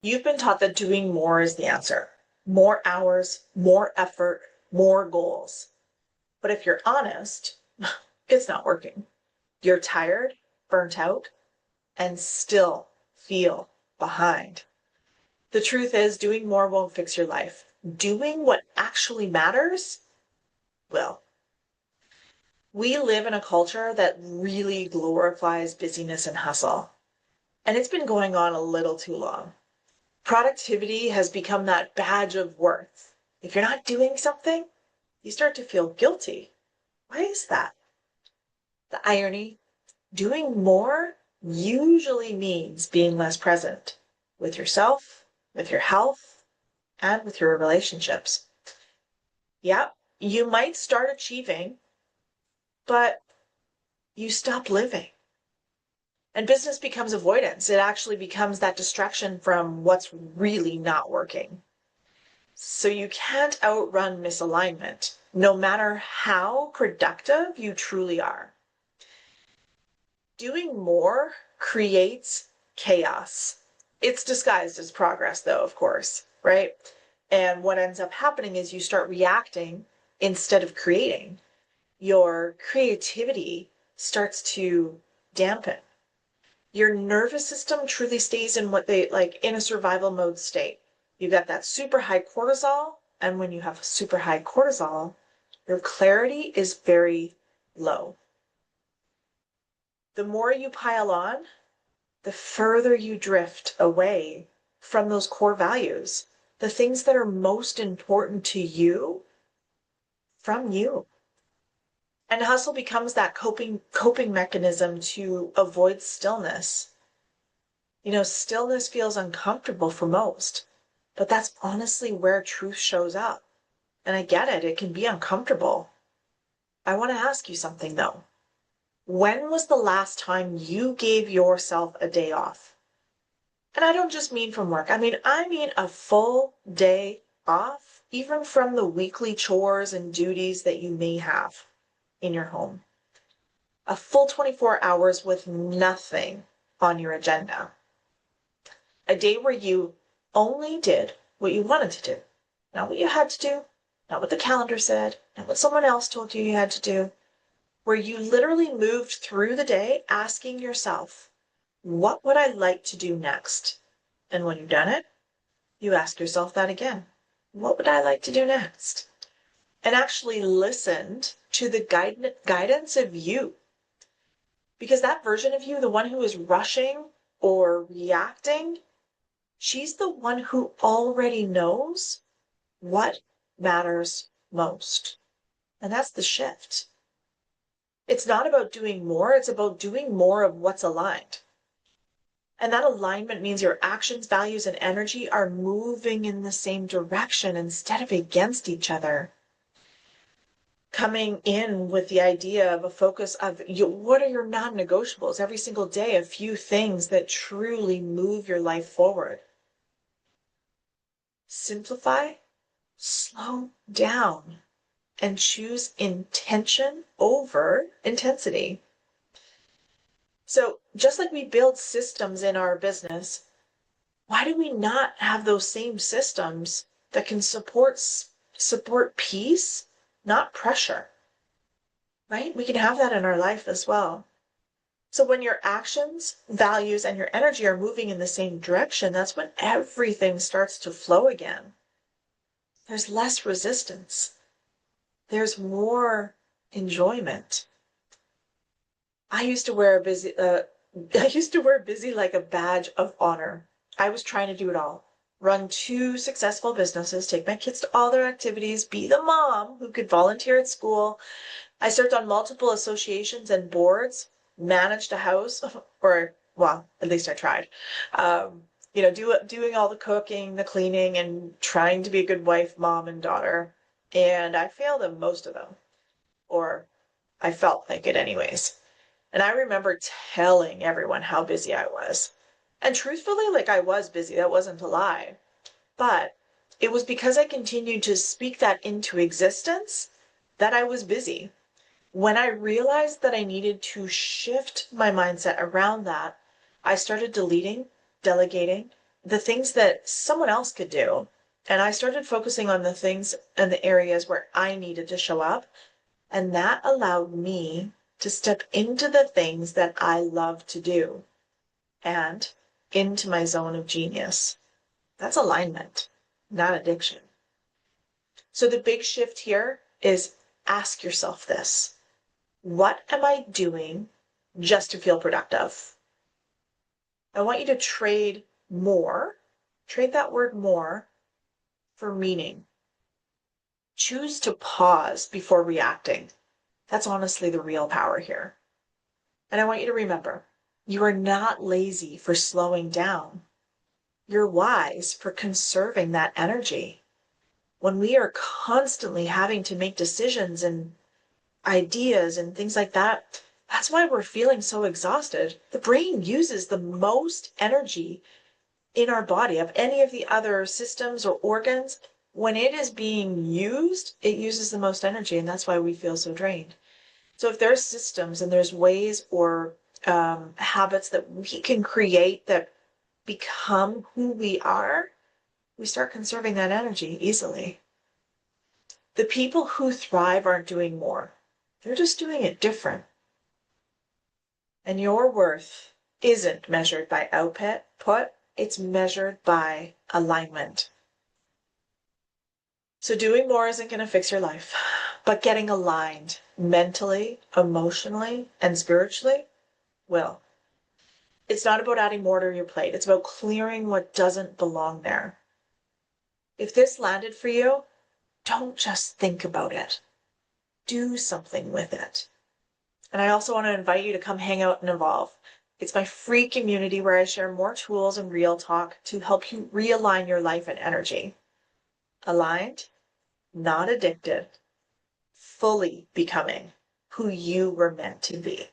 You've been taught that doing more is the answer. More hours, more effort, more goals. But if you're honest, it's not working. You're tired, burnt out, and still feel behind. The truth is, doing more won't fix your life. Doing what actually matters will. We live in a culture that really glorifies busyness and hustle, and it's been going on a little too long. Productivity has become that badge of worth. If you're not doing something, you start to feel guilty. Why is that? The irony, doing more usually means being less present with yourself, with your health, and with your relationships. Yeah, you might start achieving, but you stop living. And business becomes avoidance. It actually becomes that distraction from what's really not working. So you can't outrun misalignment, no matter how productive you truly are. Doing more creates chaos. It's disguised as progress, though, of course, right? And what ends up happening is you start reacting instead of creating. Your creativity starts to dampen. Your nervous system truly stays in what they like in a survival mode state. You got that super high cortisol, and when you have super high cortisol, your clarity is very low. The more you pile on, the further you drift away from those core values, the things that are most important to you from you. And hustle becomes that coping mechanism to avoid stillness. Stillness feels uncomfortable for most, but that's honestly where truth shows up. And I get it, it can be uncomfortable. I want to ask you something though. When was the last time you gave yourself a day off? And I don't just mean from work. I mean a full day off, even from the weekly chores and duties that you may have in your home. A full 24 hours with nothing on your agenda. A day where you only did what you wanted to do, not what you had to do, not what the calendar said, not what someone else told you had to do, where you literally moved through the day asking yourself, what would I like to do next? And when you've done it, you ask yourself that again. What would I like to do next? And actually listened to the guidance of you. Because that version of you, the one who is rushing or reacting, she's the one who already knows what matters most. And that's the shift. It's not about doing more, it's about doing more of what's aligned. And that alignment means your actions, values, and energy are moving in the same direction instead of against each other. Coming in with the idea of a focus of what are your non-negotiables every single day, a few things that truly move your life forward. Simplify, slow down, and choose intention over intensity. So just like we build systems in our business, why do we not have those same systems that can support peace, not pressure? Right? We can have that in our life as well. So when your actions, values, and your energy are moving in the same direction, that's when everything starts to flow again. There's less resistance. There's more enjoyment. I used to wear busy like a badge of honor. I was trying to do it all. Run two successful businesses, take my kids to all their activities, be the mom who could volunteer at school. I served on multiple associations and boards, managed a house, or, well, at least I tried. Doing all the cooking, the cleaning, and trying to be a good wife, mom, and daughter. And I failed at most of them, or I felt like it anyways. And I remember telling everyone how busy I was. And truthfully, like I was busy, that wasn't a lie. But it was because I continued to speak that into existence that I was busy. When I realized that I needed to shift my mindset around that, I started deleting, delegating, the things that someone else could do. And I started focusing on the things and the areas where I needed to show up. And that allowed me to step into the things that I love to do and into my zone of genius. That's alignment, not addiction. So the big shift here is ask yourself this. What am I doing just to feel productive? I want you to trade that word more for meaning. Choose to pause before reacting. That's honestly the real power here. And I want you to remember, you are not lazy for slowing down. You're wise for conserving that energy. When we are constantly having to make decisions and ideas and things like that, that's why we're feeling so exhausted. The brain uses the most energy in our body of any of the other systems or organs. When it is being used, it uses the most energy, and that's why we feel so drained. So if there's systems and there's ways or habits that we can create that become who we are, we start conserving that energy easily. The people who thrive aren't doing more. They're just doing it different. And your worth isn't measured by output, it's measured by alignment. So doing more isn't going to fix your life, but getting aligned mentally, emotionally, and spiritually will. It's not about adding more to your plate. It's about clearing what doesn't belong there. If this landed for you, don't just think about it. Do something with it. And I also want to invite you to come hang out and evolve. It's my free community where I share more tools and real talk to help you realign your life and energy. Aligned, not addicted, fully becoming who you were meant to be.